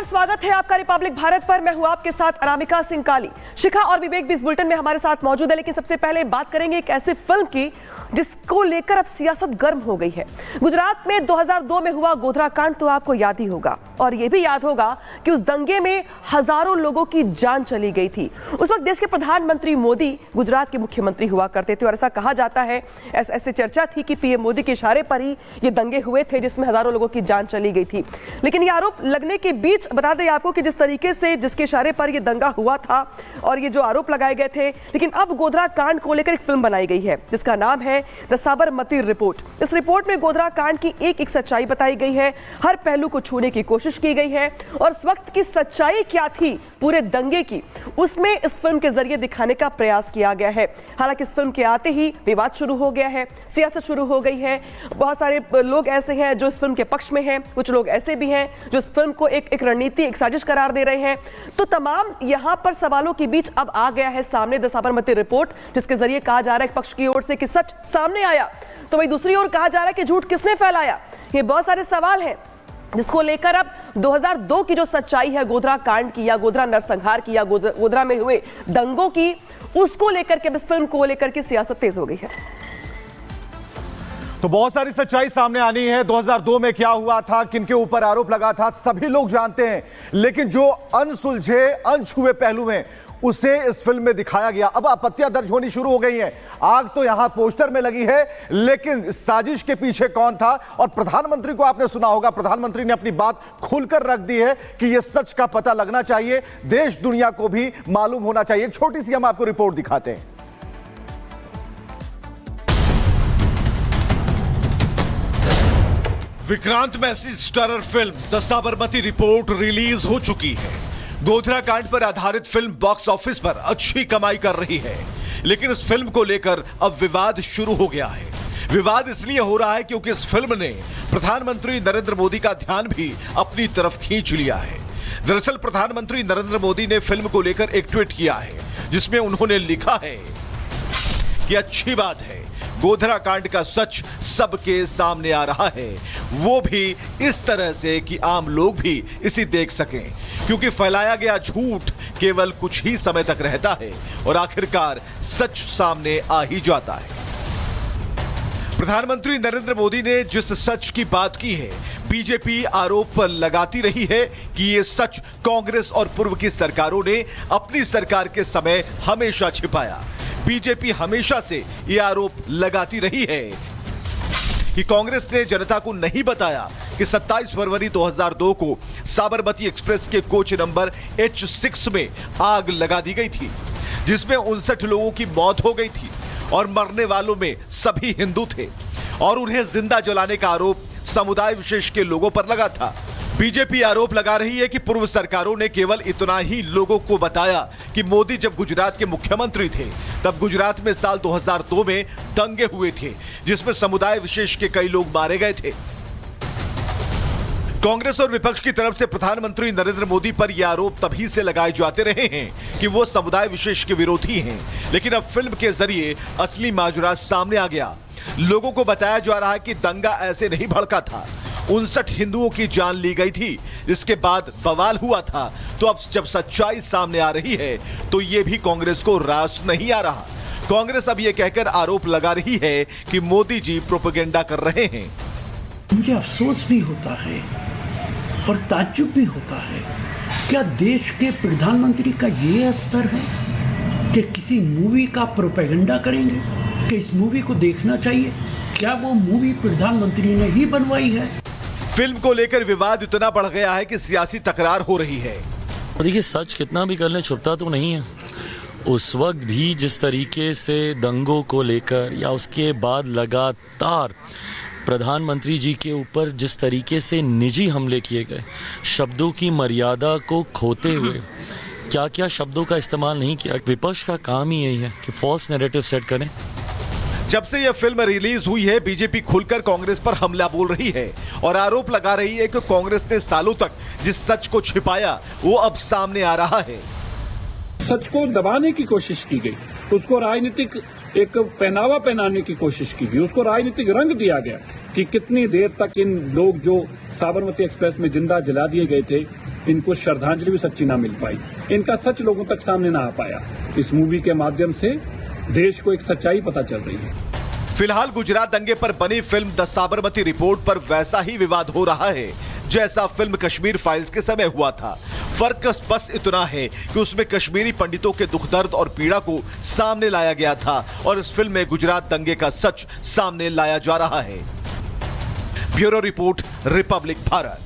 स्वागत है आपका रिपब्लिक भारत पर। मैं हूं आपके साथ अनामिका सिंह काली। शिखा और विवेक भी इस बुलेटिन में हमारे साथ मौजूद है, लेकिन सबसे पहले बात करेंगे एक ऐसी फिल्म की जिसको लेकर अब सियासत गर्म हो गई है। गुजरात में 2002 में हुआ गोधरा कांड तो आपको याद ही होगा, और यह भी याद होगा कि उस दंगे में हजारों लोगों की जान चली गई थी। उस वक्त देश के प्रधानमंत्री मोदी गुजरात के मुख्यमंत्री हुआ करते थे, और ऐसा कहा जाता है, ऐसे चर्चा थी कि पीएम मोदी के इशारे पर ही ये दंगे हुए थे जिसमें हजारों लोगों की जान चली गई थी। लेकिन ये आरोप लगने के बीच बता दें आपको कि जिस तरीके से जिसके इशारे पर यह दंगा हुआ था और ये जो आरोप लगाए गए थे, लेकिन अब गोधरा कांड को लेकर एक फिल्म बनाई गई है जिसका नाम है द साबरमती रिपोर्ट। इस रिपोर्ट में गोधरा कांड की एक सच्चाई बताई गई है, हर पहलू को छूने की कोशिश की गई है, और उस वक्त की सच्चाई क्या थी पूरे दंगे की, उसमें इस फिल्म के जरिए दिखाने का प्रयास किया गया है। हालांकि इस फिल्म के आते ही विवाद शुरू हो गया है, सियासत शुरू हो गई है। बहुत सारे लोग ऐसे हैं जो इस फिल्म के पक्ष में हैं, कुछ लोग ऐसे भी हैं जो इस फिल्म को एक रणनीति, एक साजिश करार दे रहे हैं। तो तमाम यहां पर सवालों के बीच अब आ गया है सामने द साबरमती रिपोर्ट, जिसके जरिए कहा जा रहा है एक पक्ष की ओर से कि सच सामने आया, तो वही दूसरी ओर कहा जा रहा है कि झूठ किसने फैलाया। ये बहुत सारे सवाल हैं जिसको लेकर अब 2002 की जो सच्चाई है गोधरा कांड की, या गोधरा नरसंहार की, या गोधरा में हुए दंगों की, उसको लेकर के इस फिल्म को लेकर के सियासत तेज हो गई है। तो बहुत सारी सच्चाई सामने आनी है। 2002 में क्या हुआ था, किनके ऊपर आरोप लगा था, सभी लोग जानते हैं, लेकिन जो अनसुलझे अनछुए पहलू हैं उसे इस फिल्म में दिखाया गया। अब आपत्तियां दर्ज होनी शुरू हो गई हैं। आग तो यहां पोस्टर में लगी है, लेकिन साजिश के पीछे कौन था? और प्रधानमंत्री को आपने सुना होगा, प्रधानमंत्री ने अपनी बात खुलकर रख दी है कि यह सच का पता लगना चाहिए, देश दुनिया को भी मालूम होना चाहिए। एक छोटी सी हम आपको रिपोर्ट दिखाते हैं। Vikrant Massey starrer film the Sabarmati report release हो चुकी है। गोधरा कांड पर आधारित फिल्म बॉक्स ऑफिस पर अच्छी कमाई कर रही है, लेकिन इस फिल्म को लेकर अब विवाद शुरू हो गया है। विवाद इसलिए हो रहा है क्योंकि इस फिल्म ने प्रधानमंत्री नरेंद्र मोदी का ध्यान भी अपनी तरफ खींच लिया है। दरअसल प्रधानमंत्री नरेंद्र मोदी ने फिल्म को लेकर एक ट्वीट किया है, जिसमें उन्होंने लिखा है कि अच्छी बात है, गोधरा कांड का सच सबके सामने आ रहा है, वो भी इस तरह से कि आम लोग भी इसे देख सकें, क्योंकि फैलाया गया झूठ केवल कुछ ही समय तक रहता है और आखिरकार सच सामने आ ही जाता है। प्रधानमंत्री नरेंद्र मोदी ने जिस सच की बात की है, बीजेपी आरोप लगाती रही है कि ये सच कांग्रेस और पूर्व की सरकारों ने अपनी सरकार के समय हमेशा छिपाया। बीजेपी हमेशा से यह आरोप लगाती रही है कि कांग्रेस ने जनता को नहीं बताया कि 27 फरवरी 2002 को साबरमती एक्सप्रेस के कोच नंबर H6 में आग लगा दी गई थी, जिसमें 59 लोगों की मौत हो गई थी और मरने वालों में सभी हिंदू थे, और उन्हें जिंदा जलाने का आरोप समुदाय विशेष के लोगों पर लगा था। बीजेपी आरोप लगा रही है कि पूर्व सरकारों ने केवल इतना ही लोगों को बताया कि मोदी जब गुजरात के मुख्यमंत्री थे तब गुजरात में साल 2002 में दंगे हुए थे, जिसमें समुदाय विशेष के कई लोग मारे गए थे। कांग्रेस और विपक्ष की तरफ से प्रधानमंत्री नरेंद्र मोदी पर यह आरोप तभी से लगाए जाते रहे हैं कि वो समुदाय विशेष के विरोधी हैं, लेकिन अब फिल्म के जरिए असली माजरा सामने आ गया। लोगों को बताया जा रहा है कि दंगा ऐसे नहीं भड़का था, 59 हिंदुओं की जान ली गई थी, जिसके बाद बवाल हुआ था। तो अब जब सच्चाई सामने आ रही है तो ये भी कांग्रेस को रास नहीं आ रहा। कांग्रेस अब ये कहकर आरोप लगा रही है कि मोदी जी प्रोपेगेंडा कर रहे हैं। मुझे अफसोस भी होता है और ताज्जुब भी होता है, क्या देश के प्रधानमंत्री का ये स्तर है कि किसी मूवी का प्रोपेगेंडा करेंगे कि इस मूवी को देखना चाहिए? क्या वो मूवी प्रधानमंत्री ने ही बनवाई है? फिल्म को लेकर विवाद इतना बढ़ गया है कि सियासी तकरार हो रही है। देखिए, सच कितना भी कर ले छुपता तो नहीं है। उस वक्त भी जिस तरीके से दंगों को लेकर या उसके बाद लगातार प्रधानमंत्री जी के ऊपर जिस तरीके से निजी हमले किए गए, शब्दों की मर्यादा को खोते हुए क्या क्या शब्दों का इस्तेमाल नहीं किया। विपक्ष का काम ही यही है कि फॉल्स नैरेटिव सेट करें। जब से यह फिल्म रिलीज हुई है, बीजेपी खुलकर कांग्रेस पर हमला बोल रही है और आरोप लगा रही है कि कांग्रेस ने सालों तक जिस सच को छिपाया वो अब सामने आ रहा है। सच को दबाने की कोशिश की गई, उसको राजनीतिक एक पहनावा पहनाने की कोशिश की गई, उसको राजनीतिक रंग दिया गया कि कितनी देर तक इन लोग जो साबरमती एक्सप्रेस में जिंदा जला दिए गए थे, इनको श्रद्धांजलि भी सच्ची ना मिल पाई, इनका सच लोगों तक सामने ना आ पाया। इस मूवी के माध्यम से देश को एक सच्चाई पता चल रही है। फिलहाल गुजरात दंगे पर बनी फिल्म द साबरमती रिपोर्ट पर वैसा ही विवाद हो रहा है जैसा फिल्म कश्मीर फाइल्स के समय हुआ था। फर्क बस इतना है कि उसमें कश्मीरी पंडितों के दुख दर्द और पीड़ा को सामने लाया गया था और इस फिल्म में गुजरात दंगे का सच सामने लाया जा रहा है। Bureau report, Republic Bharat.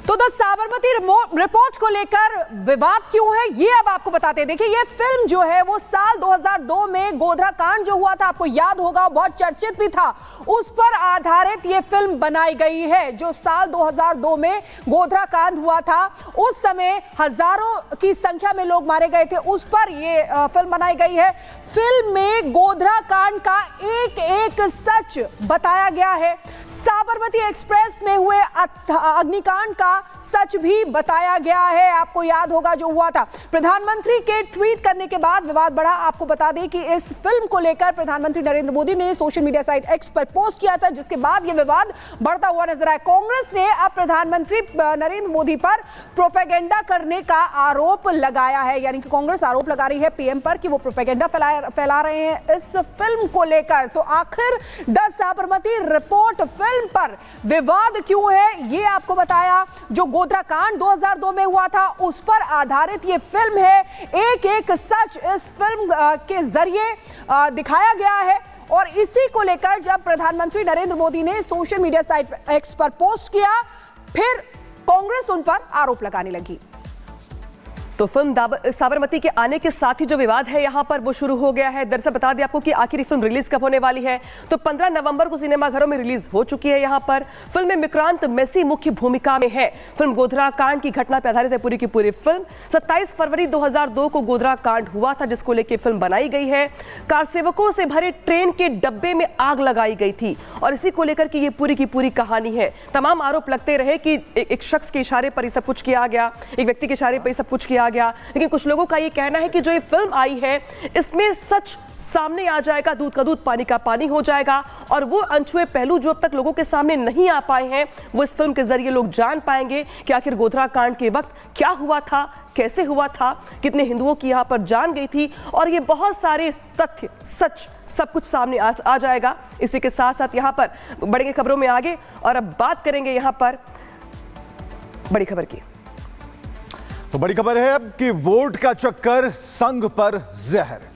तो द साबरमती रिपोर्ट को लेकर विवाद क्यों है, ये अब आपको बताते हैं। देखिए, ये फिल्म जो है वो साल 2002 में गोधरा कांड जो हुआ था, आपको याद होगा, बहुत चर्चित भी था, उस पर आधारित ये फिल्म बनाई गई है। जो साल 2002 में गोधरा कांड हुआ था, उस समय हजारों की संख्या में लोग मारे गए थे, उस पर ये फिल्म बनाई गई है। फिल्म में गोधरा कांड का एक एक सच बताया गया है। साबरमती एक्सप्रेस में हुए अग्निकांड का सच भी बताया गया है। आपको याद होगा जो हुआ था। प्रधानमंत्री के ट्वीट करने के बाद विवाद बढ़ा। आपको बता दें कि इस फिल्म को लेकर प्रधानमंत्री नरेंद्र मोदी ने सोशल मीडिया साइट एक्स पर पोस्ट किया था, जिसके बाद यह विवाद बढ़ता हुआ नजर आया। कांग्रेस ने अब प्रधानमंत्री नरेंद्र मोदी पर प्रोपेगेंडा करने का आरोप लगाया है, यानी कि कांग्रेस आरोप लगा रही है पीएम पर कि वो प्रोपेगेंडा फैला रहे हैं इस फिल्म को लेकर। तो आखिर द साबरमती रिपोर्ट फिल्म पर विवाद क्यों है, ये आपको बताया। जो गोधरा कांड 2002 में हुआ था, उस पर आधारित ये फिल्म है। एक एक सच इस फिल्म के जरिए दिखाया गया है और इसी को लेकर जब प्रधानमंत्री नरेंद्र मोदी ने सोशल मीडिया साइट एक्स पर पोस्ट किया, फिर कांग्रेस उन पर आरोप लगाने लगी। तो फिल्म साबरमती के आने के साथ ही जो विवाद है यहां पर वो शुरू हो गया है। दरअसल बता दें आपको कि आखिर फिल्म रिलीज कब होने वाली है, तो 15 नवंबर को सिनेमाघरों में रिलीज हो चुकी है। यहां पर फिल्म में विक्रांत मैसी मुख्य भूमिका में है। फिल्म गोधरा कांड की घटना पर आधारित है पूरी की पूरी फिल्म। 27 फरवरी 2002 को गोधरा कांड हुआ था, जिसको लेकर फिल्म बनाई गई है। कार सेवकों से भरे ट्रेन के डब्बे में आग लगाई गई थी और इसी को लेकर की ये पूरी की पूरी कहानी है। तमाम आरोप लगते रहे कि एक शख्स के इशारे पर ही सब कुछ किया गया, एक व्यक्ति के इशारे पर ही सब कुछ किया गया, लेकिन कुछ लोगों का यह कहना है कि जो ये फिल्म आई है इसमें सच सामने आ जाएगा, दूध का दूध पानी का पानी हो जाएगा और वो अनछुए पहलू जो अब तक लोगों के सामने नहीं आ पाए हैं, वो इस फिल्म के जरिए लोग जान पाएंगे कि आखिर गोधरा कांड के वक्त क्या हुआ था, कैसे हुआ था, कितने हिंदुओं की यहां पर जान गई थी और ये बहुत सारे तथ्य सच सब कुछ सामने आ जाएगा। इसी के साथ साथ यहां पर बढ़ेंगे खबरों में आगे और अब बात करेंगे यहां पर बड़ी खबर की। तो बड़ी खबर है अब कि वोट का चक्कर, संघ पर जहर।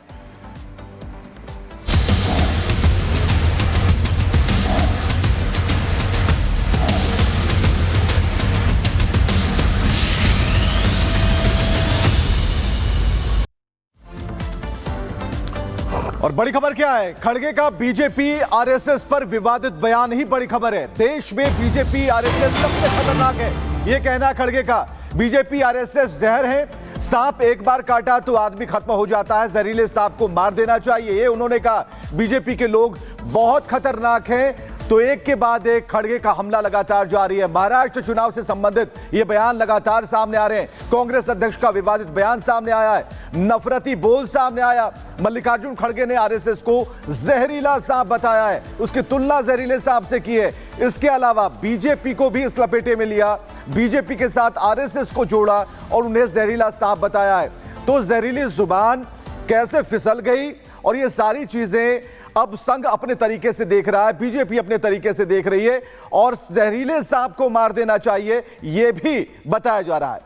और बड़ी खबर क्या है? खड़गे का बीजेपी आरएसएस पर विवादित बयान ही बड़ी खबर है। देश में बीजेपी आरएसएस सबसे खतरनाक है, यह कहना खड़गे का। बीजेपी आरएसएस जहर है, सांप एक बार काटा तो आदमी खत्म हो जाता है, जहरीले सांप को मार देना चाहिए, ये उन्होंने कहा। बीजेपी के लोग बहुत खतरनाक हैं। तो एक के बाद एक खड़गे का हमला लगातार जारी है। महाराष्ट्र चुनाव से संबंधित ये बयान लगातार सामने आ रहे हैं। कांग्रेस अध्यक्ष का विवादित बयान सामने आया है, नफरती बोल सामने आया। मल्लिकार्जुन खड़गे ने आरएसएस को जहरीला सांप बताया है, उसकी तुलना जहरीले सांप से की है। इसके अलावा बीजेपी को भी इस लपेटे में लिया, बीजेपी के साथ आरएसएस को जोड़ा और उन्हें जहरीला सांप बताया है। तो जहरीली जुबान कैसे फिसल गई और ये सारी चीजें अब संघ अपने तरीके से देख रहा है, बीजेपी अपने तरीके से देख रही है और जहरीले सांप को मार देना चाहिए, यह भी बताया जा रहा है।